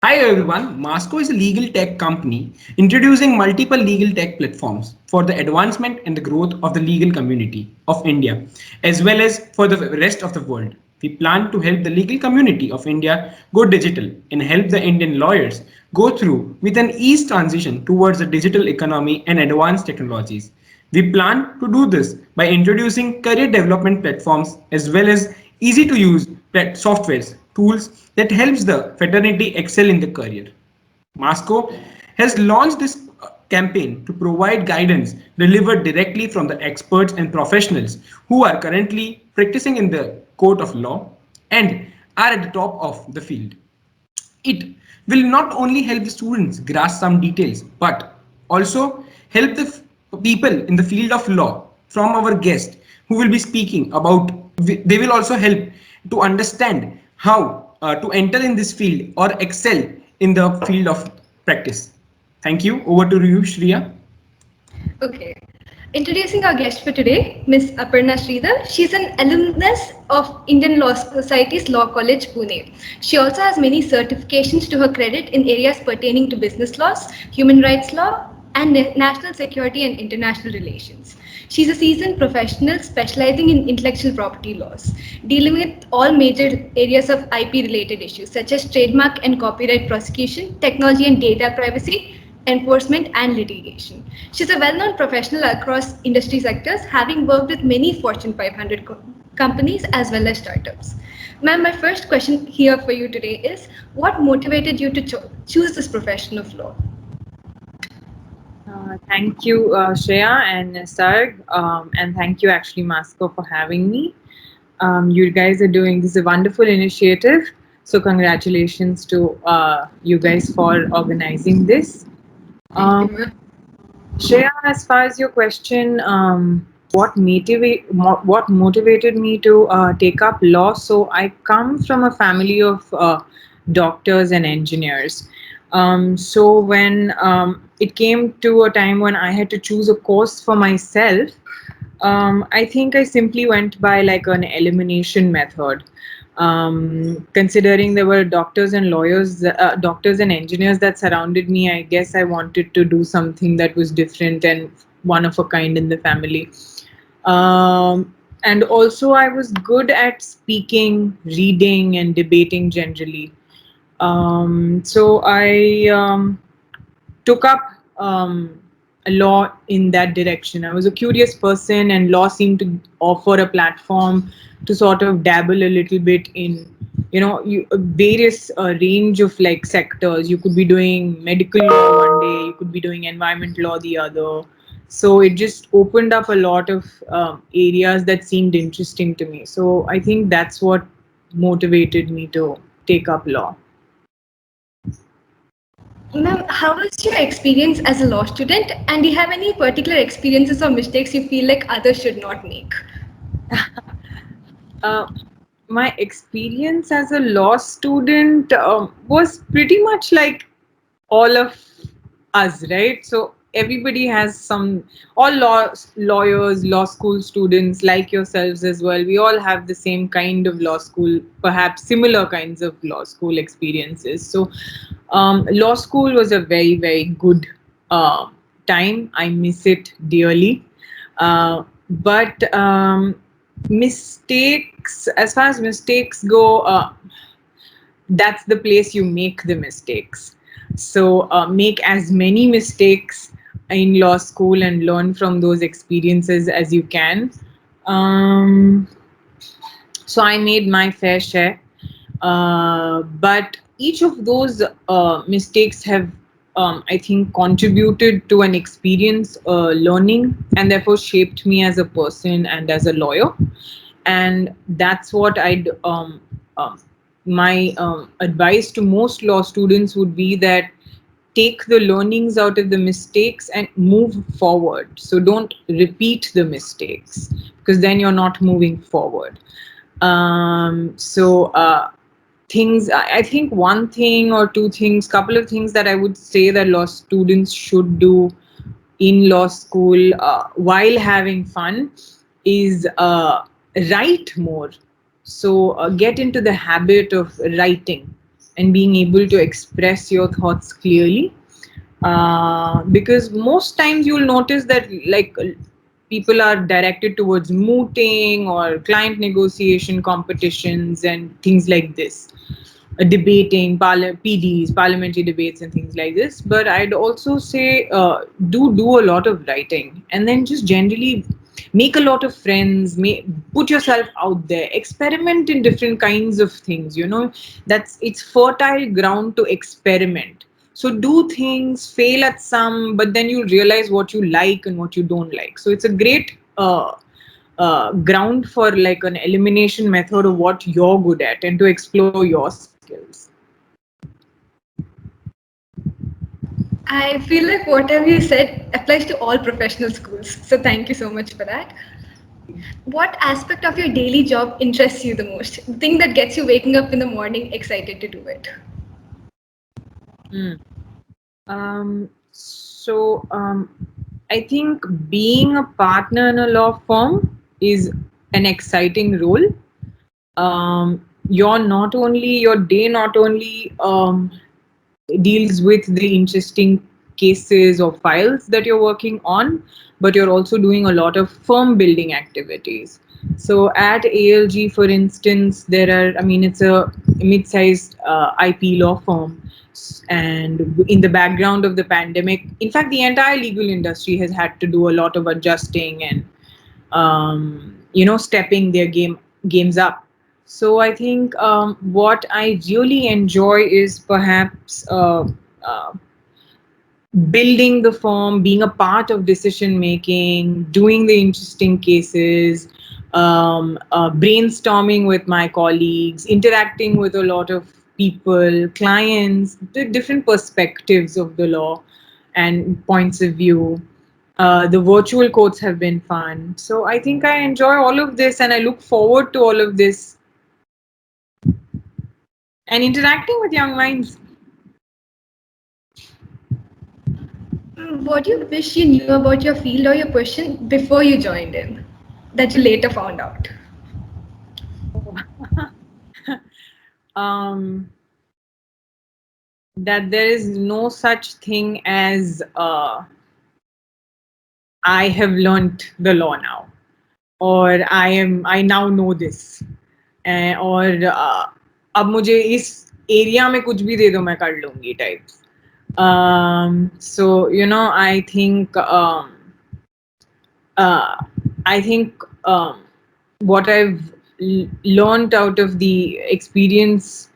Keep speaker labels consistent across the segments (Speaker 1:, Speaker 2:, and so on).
Speaker 1: Hi everyone, MASKO is a legal tech company introducing multiple legal tech platforms for the advancement and the growth of the legal community of India, as well as for the rest of the world. We plan to help the legal community of India go digital and help the Indian lawyers go through with an ease transition towards a digital economy and advanced technologies. We plan to do this by introducing career development platforms as well as easy to use softwares, tools that helps the fraternity excel in the career. Masco has launched this campaign to provide guidance delivered directly from the experts and professionals who are currently practicing in the court of law and are at the top of the field. It will not only help the students grasp some details, but also help the people in the field of law from our guest who will be speaking about. They will also help to understand how to enter in this field or excel in the field of practice. Thank you. Over to you, Shreya.
Speaker 2: Okay. Introducing our guest for today, Miss Aparna Sreedhar. She's an alumnus of Indian Law Society's Law College, Pune. She also has many certifications to her credit in areas pertaining to business laws, human rights law, and national security and international relations. She's a seasoned professional specializing in intellectual property laws, dealing with all major areas of IP related issues such as trademark and copyright prosecution, technology and data privacy, enforcement, and litigation. She's a well known professional across industry sectors, having worked with many Fortune 500 companies as well as startups. Ma'am, my first question here for you today is what motivated you to choose this profession of law?
Speaker 3: Thank you, Shreya and Sarg, and thank you, actually, Masko, for having me. You guys are doing this is a wonderful initiative, so congratulations to you guys for organizing this.
Speaker 2: Thank you,
Speaker 3: Um,
Speaker 2: ma'am.
Speaker 3: Shreya, as far as your question, what motivated me to take up law? So I come from a family of doctors and engineers. So when it came to a time when I had to choose a course for myself, I think I simply went by like an elimination method. Considering there were doctors and lawyers, doctors and engineers that surrounded me, I guess I wanted to do something that was different and one of a kind in the family. And also, I was good at speaking, reading, and debating generally. So I took up a law in that direction. I was a curious person, and law seemed to offer a platform to sort of dabble a little bit in, various range of like sectors. You could be doing medical law one day, you could be doing environment law the other. So it just opened up a lot of areas that seemed interesting to me. So I think that's what motivated me to take up law.
Speaker 2: Ma'am, how was your experience as a law student? And do you have any particular experiences or mistakes you feel like others should not make?
Speaker 3: Uh, my experience as a law student was pretty much like all of us, right? So everybody has some, all lawyers, law school students like yourselves as well. We all have the same kind of law school, perhaps similar kinds of law school experiences. So law school was a very, very good uh, time. I miss it dearly. But mistakes, as far as mistakes go, that's the place you make the mistakes. So make as many mistakes in law school and learn from those experiences as you can. Um, so I made my fair share. But each of those mistakes have, I think, contributed to an experience learning and therefore shaped me as a person and as a lawyer. And that's what my advice to most law students would be that take the learnings out of the mistakes and move forward. So don't repeat the mistakes because then you're not moving forward. So things, I think one thing or two things, couple of things that I would say that law students should do in law school while having fun is write more. So get into the habit of writing. and being able to express your thoughts clearly. Because most times you'll notice that like people are directed towards mooting or client negotiation competitions and things like this, debating PDs, parliamentary debates and things like this. But I'd also say do a lot of writing, and then just generally make a lot of friends, put yourself out there, experiment in different kinds of things. It's fertile ground to experiment. So do things, fail at some, but then you'll realize what you like and what you don't like. So it's a great ground for like an elimination method of what you're good at and to explore your skills.
Speaker 2: I feel like whatever you said applies to all professional schools. So thank you so much for that. What aspect of your daily job interests you the most? The thing that gets you waking up in the morning excited to do it.
Speaker 3: I think being a partner in a law firm is an exciting role. Your day not only deals with the interesting cases or files that you're working on, but you're also doing a lot of firm building activities. So at ALG, for instance, it's a mid-sized IP law firm. And in the background of the pandemic, in fact, the entire legal industry has had to do a lot of adjusting and stepping their games up. So I think what I really enjoy is perhaps uh, building the firm, being a part of decision making, doing the interesting cases, brainstorming with my colleagues, interacting with a lot of people, clients, the different perspectives of the law and points of view. The virtual courts have been fun. So I think I enjoy all of this and I look forward to all of this and interacting with young minds.
Speaker 2: What do you wish you knew about your field or your profession before you joined in that you later found out?
Speaker 3: um, that there is no such thing as I have learnt the law now, or I now know this, और अब मुझे इस area में कुछ भी दे दो मैं कर लूंगी types. So I think what I've learned out of the experience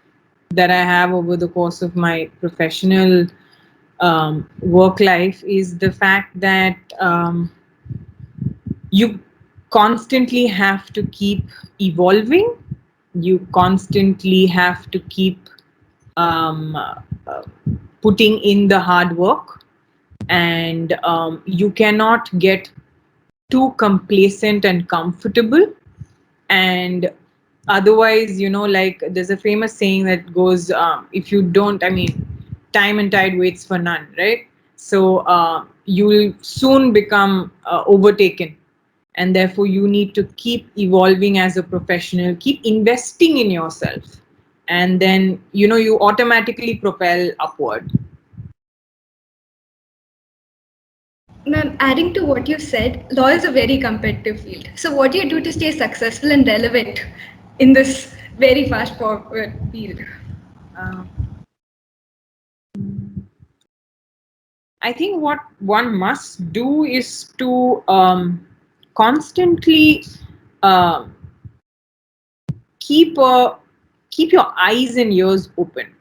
Speaker 3: that I have over the course of my professional work life is the fact that you constantly have to keep evolving. You constantly have to keep um, uh, putting in the hard work, and you cannot get too complacent and comfortable. And otherwise, like there's a famous saying that goes, if you don't, time and tide waits for none, right? So you will soon become overtaken, and therefore you need to keep evolving as a professional, keep investing in yourself, and then you automatically propel upward.
Speaker 2: Ma'am, adding to what you said, law is a very competitive field. So what do you do to stay successful and relevant in this very fast forward field?
Speaker 3: Um, I think what one must do is to constantly uh, keep keep your eyes and ears open.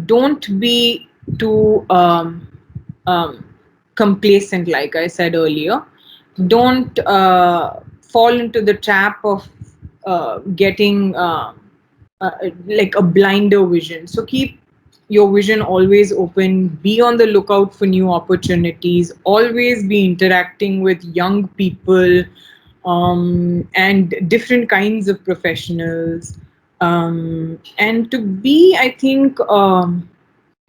Speaker 3: Don't be too um, complacent, like I said earlier. Don't fall into the trap of getting like a blinder vision. So keep your vision always open. Be on the lookout for new opportunities. Always be interacting with young people and different kinds of professionals. And to be, I think,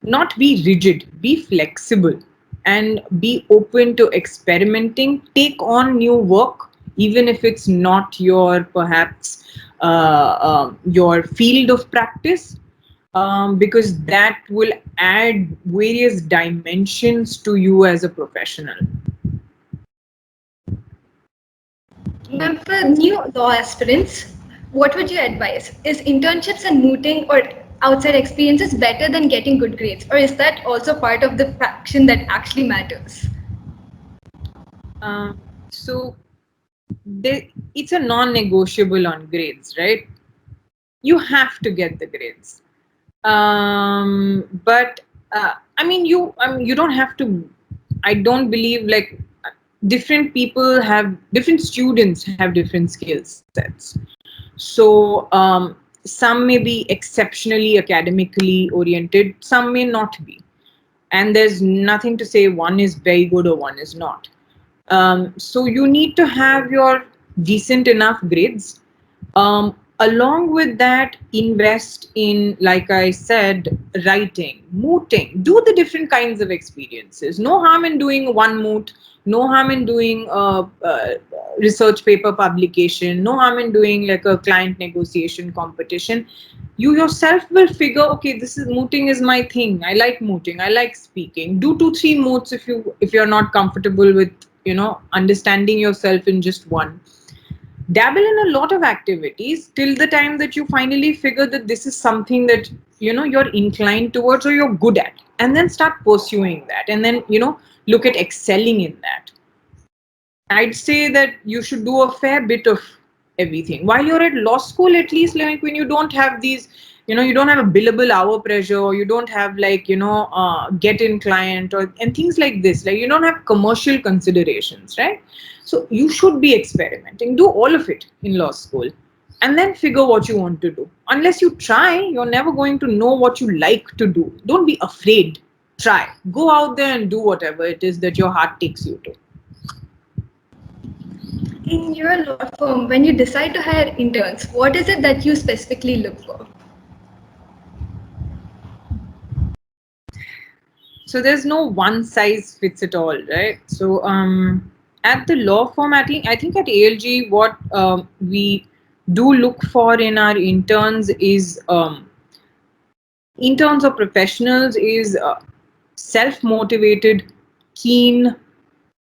Speaker 3: not be rigid, be flexible, and be open to experimenting. Take on new work, even if it's not your perhaps your field of practice, because that will add various dimensions to you as a professional.
Speaker 2: Ma'am, for new law aspirants, what would you advise? Is internships and mooting or outside experiences better than getting good grades, or is that also part of the fraction that actually matters?
Speaker 3: So it's a non-negotiable on grades, right? You have to get the grades. But you don't have to. I don't believe like different students have different skill sets. So some may be exceptionally academically oriented, some may not be, and there's nothing to say one is very good or one is not. So you need to have your decent enough grades. Along with that, invest in, like I said, writing, mooting, do the different kinds of experiences. No harm in doing one moot, no harm in doing research paper publication, no harm in doing like a client negotiation competition. You yourself will figure, okay, this is mooting is my thing. I like mooting. I like speaking. Do 2-3 moots if you're not comfortable with understanding yourself in just one. Dabble in a lot of activities till the time that you finally figure that this is something that you're inclined towards or you're good at, and then start pursuing that, and then look at excelling in that. I'd say that you should do a fair bit of everything while you're at law school, at least like when you don't have these, you don't have a billable hour pressure, or you don't have like, get in client and things like this. Like you don't have commercial considerations, right? So you should be experimenting, do all of it in law school, and then figure what you want to do. Unless you try, you're never going to know what you like to do. Don't be afraid. Try. Go out there and do whatever it is that your heart takes you to.
Speaker 2: In your law firm, when you decide to hire interns, what is it that you specifically look for?
Speaker 3: So there's no one size fits it all, right? So at the law firm, I think at ALG, what we do look for in our interns or professionals is self-motivated, keen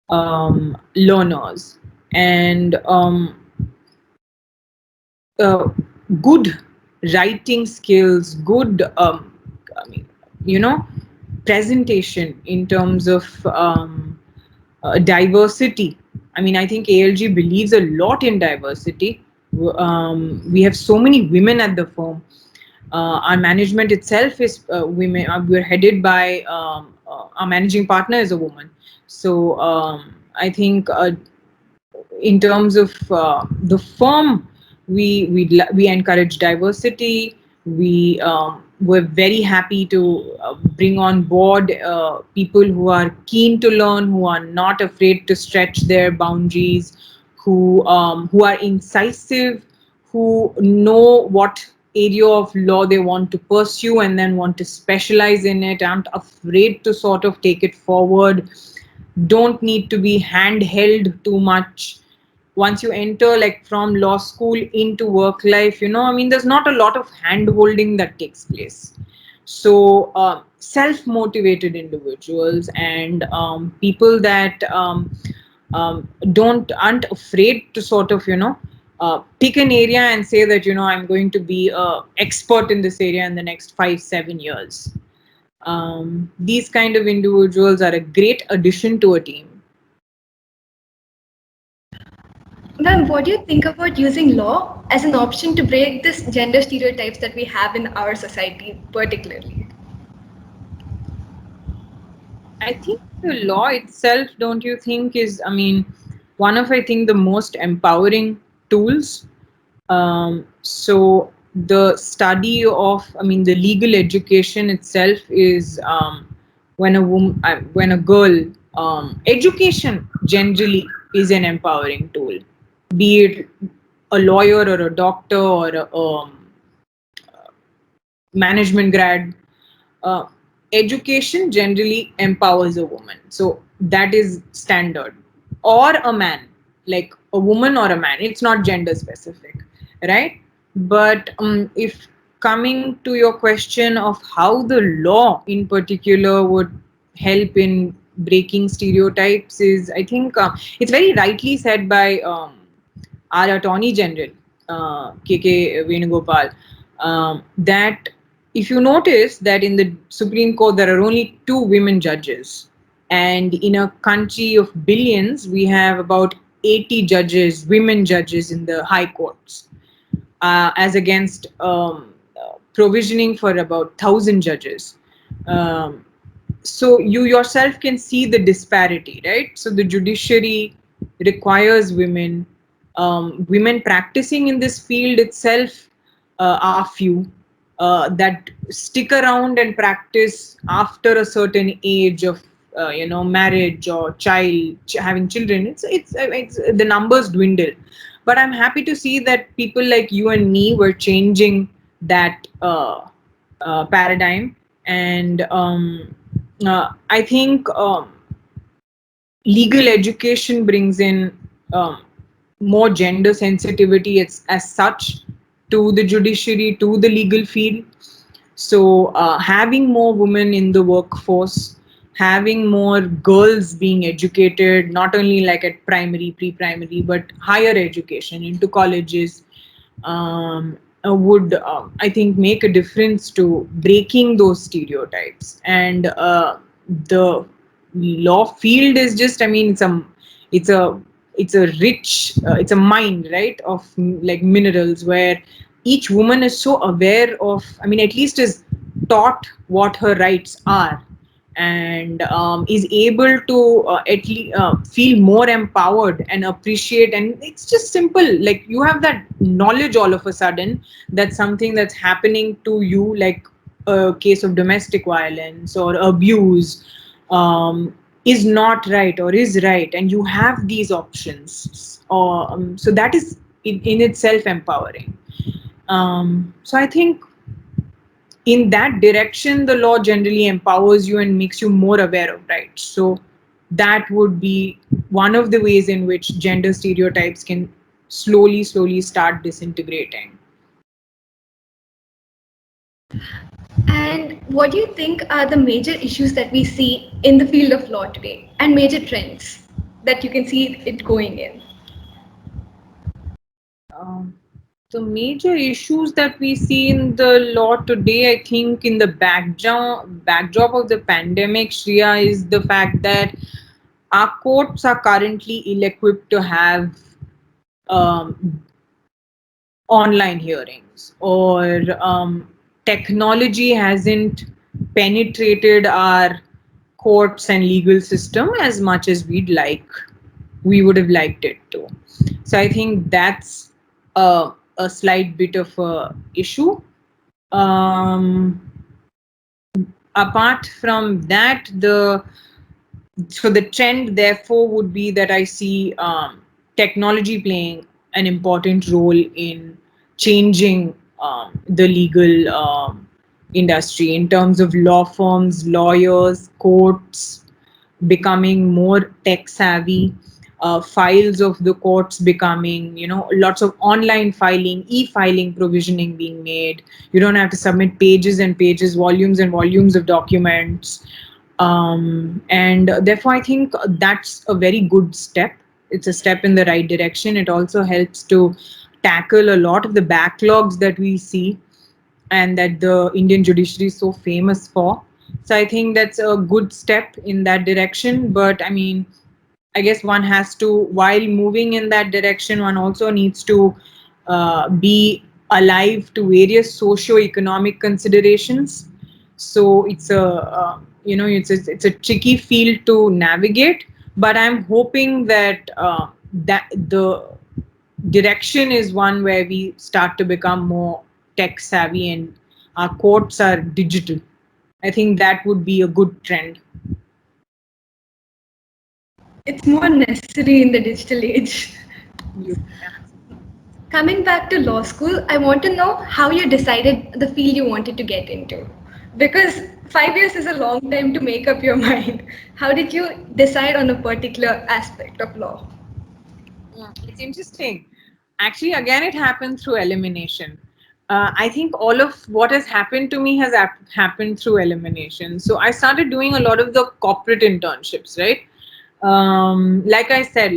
Speaker 3: learners, and uh, good writing skills, good I mean, you know, presentation in terms of diversity. I mean, I think ALG believes a lot in diversity. We have so many women at the firm. Our management itself is women. We're headed by our managing partner is a woman. So I think in terms of the firm, we encourage diversity. We're very happy to bring on board people who are keen to learn, who are not afraid to stretch their boundaries, who are incisive, who know what area of law they want to pursue and then want to specialize in it, aren't afraid to sort of take it forward, don't need to be handheld too much. Once you enter like from law school into work life, I mean, there's not a lot of hand holding that takes place. So self-motivated individuals and people that aren't afraid to sort of pick an area and say that I'm going to be a expert in this area in the next 5-7 years. These kind of individuals are a great addition to a team.
Speaker 2: Ma'am, what do you think about using law as an option to break this gender stereotypes that we have in our society particularly?
Speaker 3: I think the law itself, don't you think, is, I mean, one of, I think, the most empowering tools. So the study of, I mean, the legal education itself is when a girl, education generally is an empowering tool, be it a lawyer or a doctor or a management grad. Uh, Education generally empowers a woman, so that is standard, or a man. like a woman or a man. It's not gender specific, right? But if coming to your question of how the law in particular would help in breaking stereotypes, is I think it's very rightly said by our Attorney General, KK Venugopal, that if you notice that in the Supreme Court there are only 2 women judges, and in a country of billions we have about 80 judges, women judges in the high courts, as against provisioning for about 1,000 judges. Um, so you yourself can see the disparity, right? So the judiciary requires women. Women practicing in this field itself are few. That stick around and practice after a certain age of marriage or having children. It's the numbers dwindle. But I'm happy to see that people like you and me were changing that paradigm. And I think legal education brings in um, more gender sensitivity as such to the judiciary, to the legal field. So having more women in the workforce, having more girls being educated, not only like at primary, pre-primary, but higher education into colleges, would I think make a difference to breaking those stereotypes. And the law field is just, I mean, it's a it's a rich it's a mine, right, of like minerals, where each woman is so aware of, I mean, at least is taught what her rights are, and is able to at least feel more empowered and appreciate. And it's just simple, like you have that knowledge all of a sudden that something that's happening to you, like a case of domestic violence or abuse, is not right or is right, and you have these options. So that is in itself empowering. So I think in that direction, the law generally empowers you and makes you more aware of rights. So that would be one of the ways in which gender stereotypes can slowly start disintegrating.
Speaker 2: And what do you think are the major issues that we see in the field of law today and major trends that you can see it going in?
Speaker 3: Um, the major issues that we see in the law today, I think, in the backdrop of the pandemic, Shreya, is the fact that our courts are currently ill-equipped to have um, online hearings, or technology hasn't penetrated our courts and legal system as much as we would have liked it to. So I think that's a slight bit of a issue. um, Apart from that, the trend therefore would be that I see technology playing an important role in changing the legal industry in terms of law firms, lawyers, courts becoming more tech savvy, files of the courts becoming, lots of online filing, e-filing provisioning being made. You don't have to submit pages and pages, volumes and volumes of documents. And therefore, I think that's a very good step. It's a step in the right direction. It also helps to tackle a lot of the backlogs that we see and that the Indian judiciary is so famous for. So I think that's a good step in that direction. But I mean, I guess one has to, while moving in that direction, one also needs to be alive to various socio-economic considerations. So it's it's a tricky field to navigate. But I'm hoping that that the direction is one where we start to become more tech savvy and our courts are digital. I think that would be a good trend.
Speaker 2: It's more necessary in the digital age.
Speaker 3: Yeah.
Speaker 2: Coming back to law school, I want to know how you decided the field you wanted to get into. Because 5 years is a long time to make up your mind. How did you decide on a particular aspect of law?
Speaker 3: It's interesting. Actually, again, it happened through elimination. I think all of what has happened to me has happened through elimination. So I started doing a lot of the corporate internships, right? Like I said,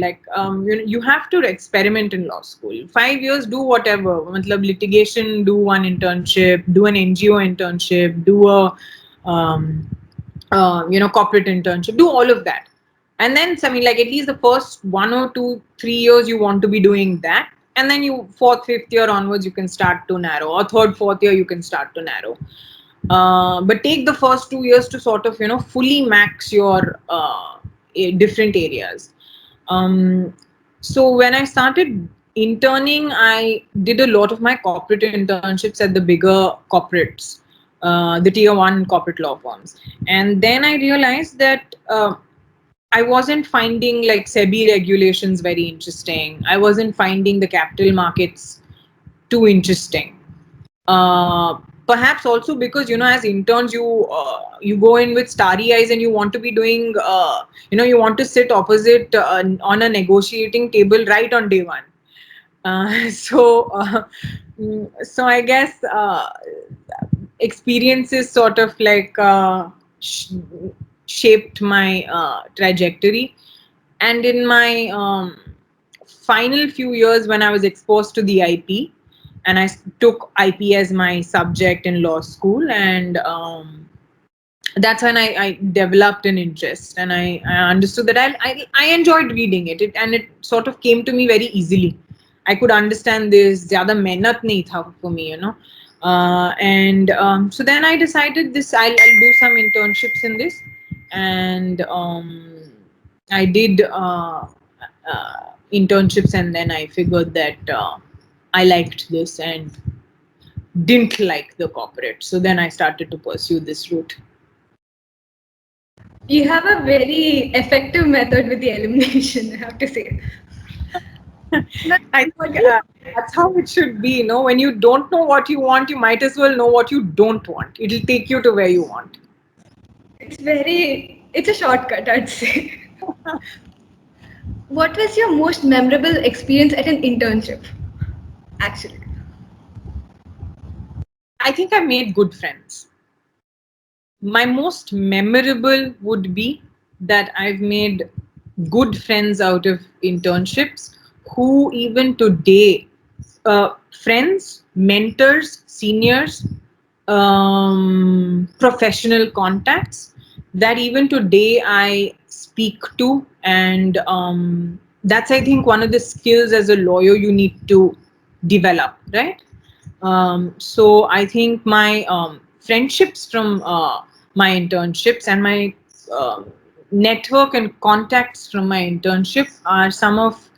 Speaker 3: you have to experiment in law school. 5 years, do whatever. Matlab, litigation, do one internship, do an NGO internship, do a corporate internship, do all of that. And then, I mean, like at least the first 1 or 2, 3 years, you want to be doing that. And then you, fourth, fifth year onwards, you can start to narrow, or third, fourth year, you can start to narrow. But take the first 2 years to sort of, fully max your different areas. So when I started interning, I did a lot of my corporate internships at the bigger corporates, the tier 1 corporate law firms. And then I realized that I wasn't finding like SEBI regulations very interesting. I wasn't finding the capital markets too interesting. Perhaps also because as interns you go in with starry eyes and you want to be doing you want to sit opposite on a negotiating table right on day one. So I guess experiences sort of like shaped my trajectory. And in my final few years, when I was exposed to the IP, and I took IP as my subject in law school, and that's when I developed an interest, and I understood that I enjoyed reading it, and it sort of came to me very easily. I could understand this. Zyada mehnat nahi tha for me, and so then I decided this. I'll do some internships in this, and I did internships, and then I figured that I liked this and didn't like the corporate. So then I started to pursue this route.
Speaker 2: You have a very effective method with the elimination, I have to say.
Speaker 3: I think that's how it should be. When you don't know what you want, you might as well know what you don't want. It'll take you to where you want.
Speaker 2: It's a shortcut, I'd say. What was your most memorable experience at an internship, actually?
Speaker 3: I think I made good friends. My most memorable would be that I've made good friends out of internships who even today, friends, mentors, seniors, professional contacts that even today I speak to. And that's, I think, one of the skills as a lawyer you need to develop, right? So I think my friendships from my internships and my network and contacts from my internship are some of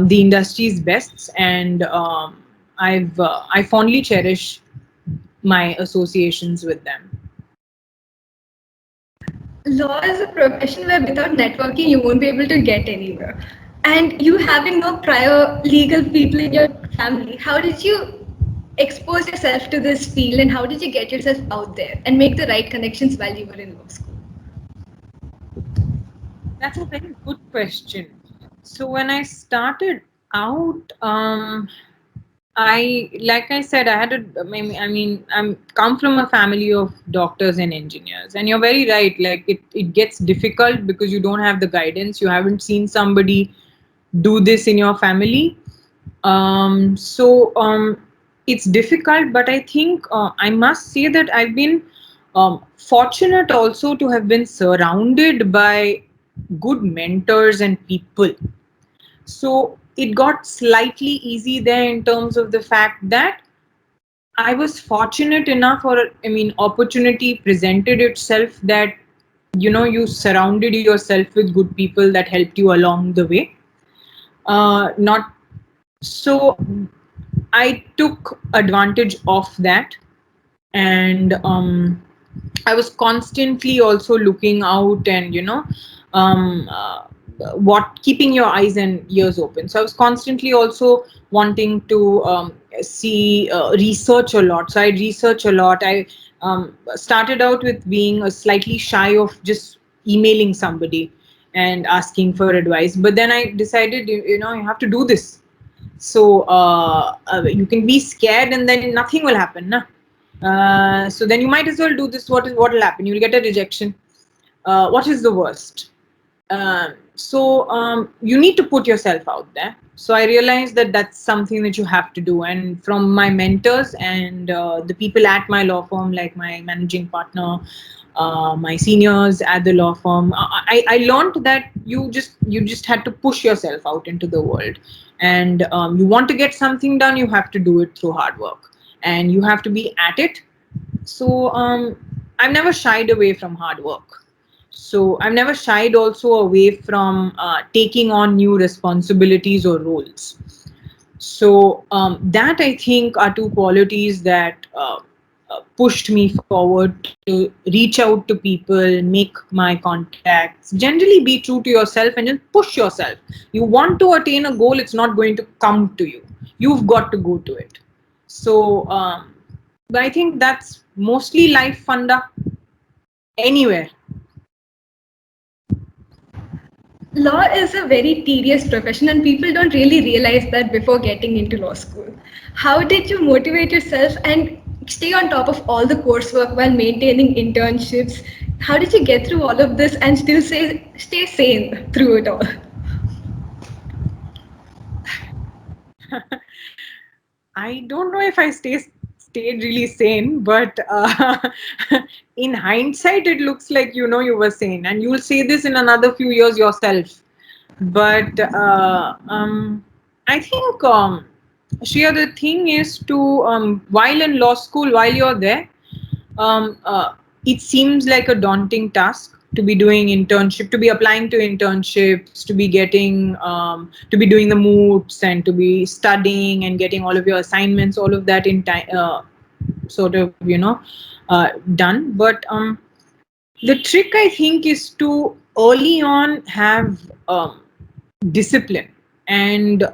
Speaker 3: the industry's bests, and I fondly cherish my associations with them.
Speaker 2: Law is a profession where without networking you won't be able to get anywhere. And you having no prior legal people in your family, how did you expose yourself to this field and how did you get yourself out there and make the right connections while you were in law school?
Speaker 3: That's a very good question. So when I started out, like I said, I'm come from a family of doctors and engineers, and you're very right. Like it gets difficult because you don't have the guidance. You haven't seen somebody do this in your family. So it's difficult, but I think I must say that I've been fortunate also to have been surrounded by good mentors and people. So it got slightly easy there in terms of the fact that I was fortunate enough, or opportunity presented itself that you surrounded yourself with good people that helped you along the way. Not so I took advantage of that, and I was constantly also looking out and keeping your eyes and ears open. So I was constantly also wanting to see research a lot. So I research a lot. I started out with being slightly shy of just emailing somebody, and asking for advice. But then I decided, you know, you have to do this. So you can be scared and then nothing will happen. Nah? So then you might as well do this. What will happen? You'll get a rejection. What is the worst? You need to put yourself out there. So I realized that that's something that you have to do. And from my mentors and the people at my law firm, like my managing partner, my seniors at the law firm, I learned that you just had to push yourself out into the world. And you want to get something done, you have to do it through hard work, and you have to be at it. So I've never shied away from hard work. So I've never shied also away from taking on new responsibilities or roles. So that, I think, are two qualities that pushed me forward to reach out to people, make my contacts, generally be true to yourself and just push yourself. You want to attain a goal, it's not going to come to you. You've got to go to it. So but I think that's mostly life funda anywhere.
Speaker 2: Law is a very tedious profession and people don't really realize that before getting into law school. How did you motivate yourself and stay on top of all the coursework while maintaining internships? How did you get through all of this and still stay sane through it all?
Speaker 3: I don't know if I stayed really sane, but in hindsight, it looks like, you know, you were sane, and you'll say this in another few years yourself. But I think, Shreya, the thing is to while in law school, while you're there, um, uh, it seems like a daunting task to be doing internship, to be applying to internships, to be getting, to be doing the moots, and to be studying and getting all of your assignments, all of that in time, sort of, you know, done. But the trick, I think, is to early on have discipline and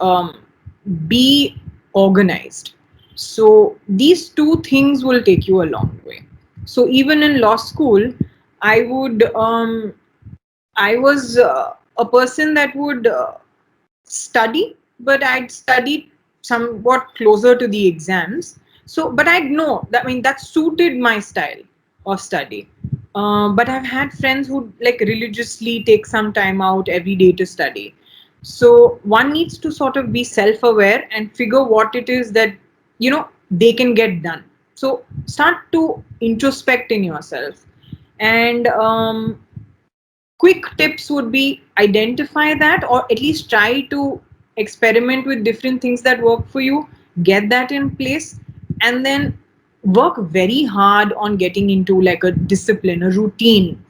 Speaker 3: be organized. So these two things will take you a long way. So even in law school, I would I was a person that would study, but I'd study somewhat closer to the exams. So, but I'd know that, I mean, that suited my style of study. But I've had friends who like religiously take some time out every day to study. So one needs to sort of be self-aware and figure what it is that, you know, they can get done. So start to introspect in yourself, and quick tips would be identify that, or at least try to experiment with different things that work for you, get that in place, and then work very hard on getting into like a discipline, a routine.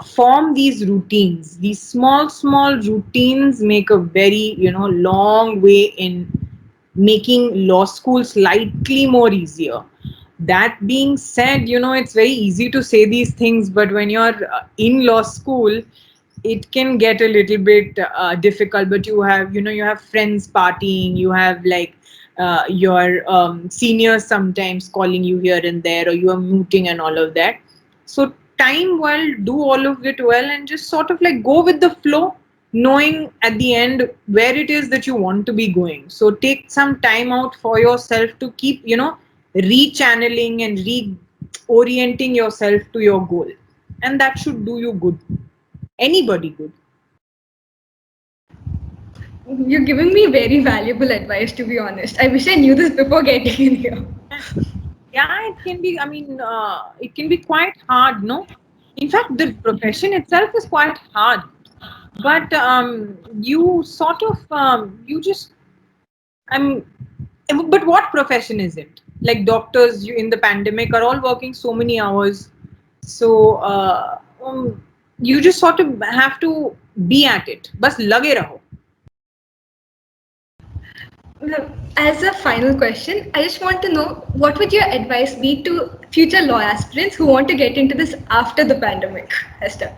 Speaker 3: Form these routines. These small routines make a very, you know, long way in making law school slightly more easier. That being said, you know, it's very easy to say these things, but when you're in law school, it can get a little bit difficult. But you have, you know, you have friends partying, you have like your seniors sometimes calling you here and there, or you are mooting and all of that. So time well, do all of it well, and just sort of like go with the flow, knowing at the end where it is that you want to be going. So take some time out for yourself to keep, you know, rechanneling and reorienting yourself to your goal, and that should do you good, anybody good.
Speaker 2: You're giving me very valuable advice, to be honest. I wish I knew this before getting in here.
Speaker 3: Yeah, it can be, I mean, it can be quite hard, no? In fact, the profession itself is quite hard, but you sort of you just, I mean, but what profession is it? Like doctors, you in the pandemic are all working so many hours. So you just sort of have to be at it. Bas lage raho.
Speaker 2: As a final question, I just want to know what would your advice be to future law aspirants who want to get into this after the pandemic has started?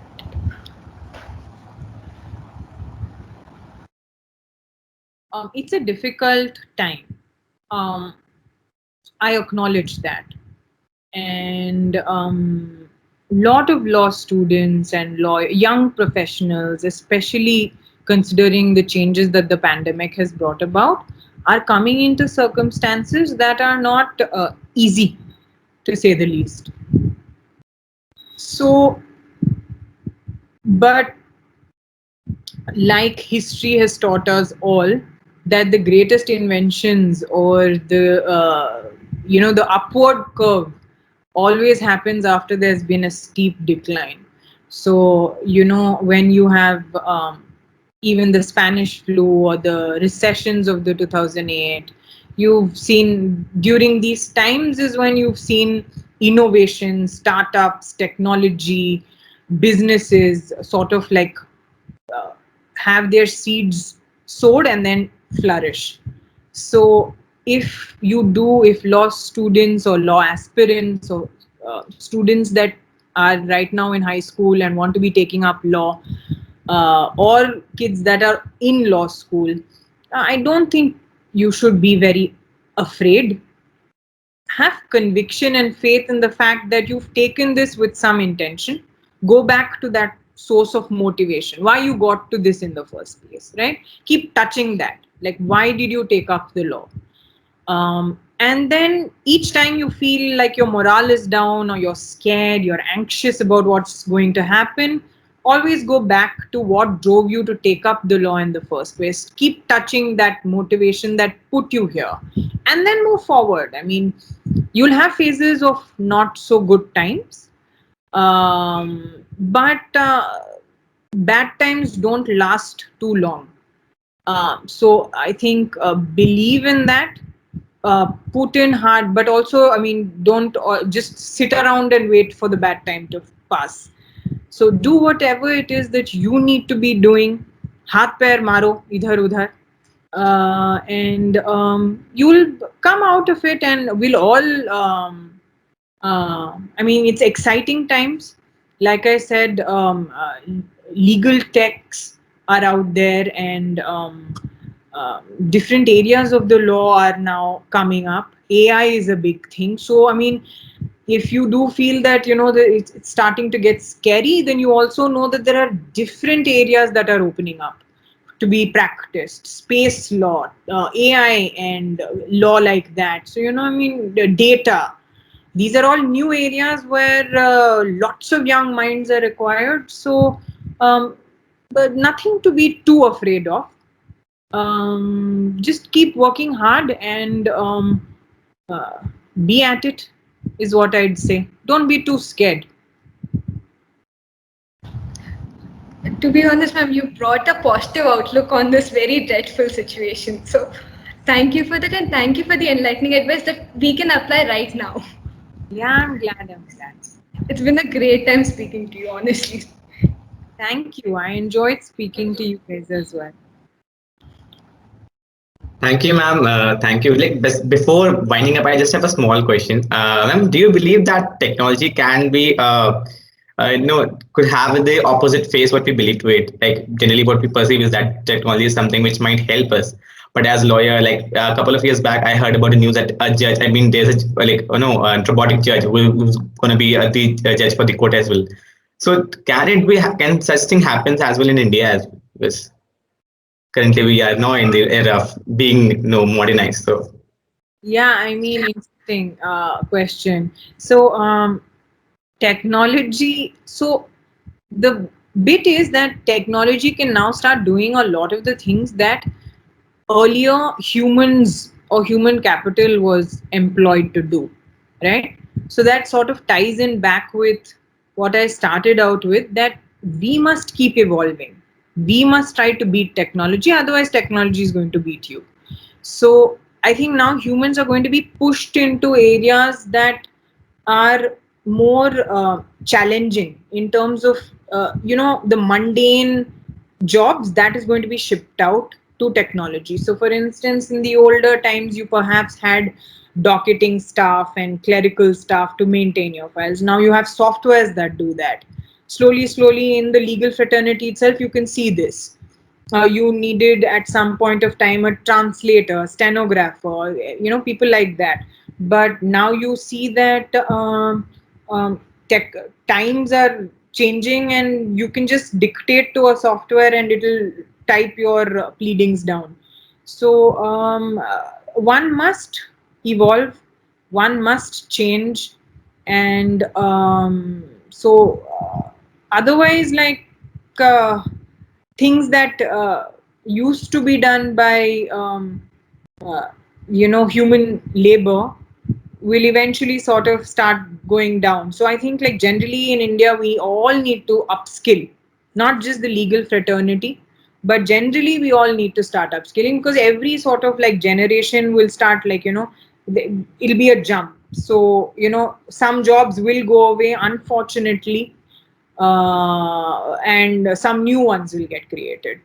Speaker 3: It's a difficult time. I acknowledge that. And lot of law students and young professionals, especially considering the changes that the pandemic has brought about, are coming into circumstances that are not easy, to say the least. So, but like history has taught us all, that the greatest inventions, or the upward curve, always happens after there's been a steep decline. So when you have even the Spanish flu or the recessions of the 2008, you've seen during these times is when you've seen innovation, startups, technology, businesses sort of like uh, have their seeds sowed and then flourish. So if law students or law aspirants or students that are right now in high school and want to be taking up law, or kids that are in law school, I don't think you should be very afraid. Have conviction and faith in the fact that you've taken this with some intention. Go back to that source of motivation, why you got to this in the first place, right? Keep touching that, like why did you take up the law? And then each time you feel like your morale is down, or you're scared, you're anxious about what's going to happen, always go back to what drove you to take up the law in the first place. Keep touching that motivation that put you here, and then move forward. I mean, you'll have phases of not so good times, but bad times don't last too long. So I think believe in that, put in hard, but also, I mean, don't just sit around and wait for the bad time to pass. So do whatever it is that you need to be doing. Haath pair maro idhar udhar, and you'll come out of it, and we'll all. I mean, it's exciting times. Like I said, legal techs are out there, and different areas of the law are now coming up. AI is a big thing. So, I mean, if you do feel that that it's starting to get scary, then you also know that there are different areas that are opening up to be practiced: space law, AI, and law like that. So I mean, the data. These are all new areas where lots of young minds are required. So, but nothing to be too afraid of. Just keep working hard and uh, be at it, is what I'd say. Don't be too scared.
Speaker 2: To be honest, ma'am, you brought a positive outlook on this very dreadful situation. So thank you for that, and thank you for the enlightening advice that we can apply right now.
Speaker 3: Yeah, I'm glad. I'm glad.
Speaker 2: It's been a great time speaking to you, honestly.
Speaker 3: Thank you. I enjoyed speaking to you guys as well.
Speaker 4: Thank you, ma'am. Thank you. Like, before winding up, I just have a small question. Ma'am, do you believe that technology can be, could have the opposite face what we believe to it? Like, generally, what we perceive is that technology is something which might help us. But as lawyer, like a couple of years back, I heard about the news that a judge. I mean, there's a robotic judge who's going to be the judge for the court as well. So, can such thing happens as well in India as well? Currently we are now in the era of being modernized. So
Speaker 3: Yeah, I mean, interesting question. So, technology. So, the bit is that technology can now start doing a lot of the things that earlier humans or human capital was employed to do, right? So that sort of ties in back with what I started out with, that we must keep evolving. We must try to beat technology, otherwise technology is going to beat you. So I think now humans are going to be pushed into areas that are more challenging in terms of the mundane jobs that is going to be shipped out to technology. So for instance, in the older times you perhaps had docketing staff and clerical staff to maintain your files. Now you have softwares that do that. Slowly in the legal fraternity itself you can see this. You needed at some point of time a translator, stenographer, people like that. But now you see that times are changing, and you can just dictate to a software and it'll type your pleadings down. So one must evolve, one must change, and otherwise, like things that used to be done by uh, human labor will eventually sort of start going down. So I think, like, generally in India, we all need to upskill, not just the legal fraternity, but generally we all need to start upskilling, because every sort of like generation will start, like, it'll be a jump. So, some jobs will go away, unfortunately, and some new ones will get created.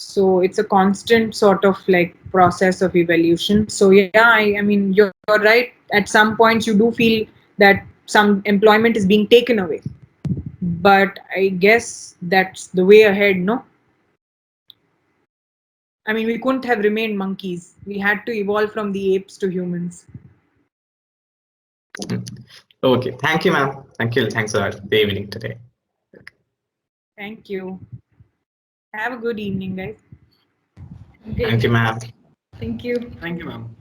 Speaker 3: So it's a constant sort of like process of evolution. So yeah, I mean, you're right. At some points you do feel that some employment is being taken away, but I guess that's the way ahead, no? I mean, we couldn't have remained monkeys. We had to evolve from the apes to humans.
Speaker 4: Okay, thank you, ma'am. Thank you. Thanks for the evening today.
Speaker 3: Thank you. Have a good evening, guys.
Speaker 4: Thank you, ma'am.
Speaker 2: Thank you.
Speaker 1: Thank you, ma'am.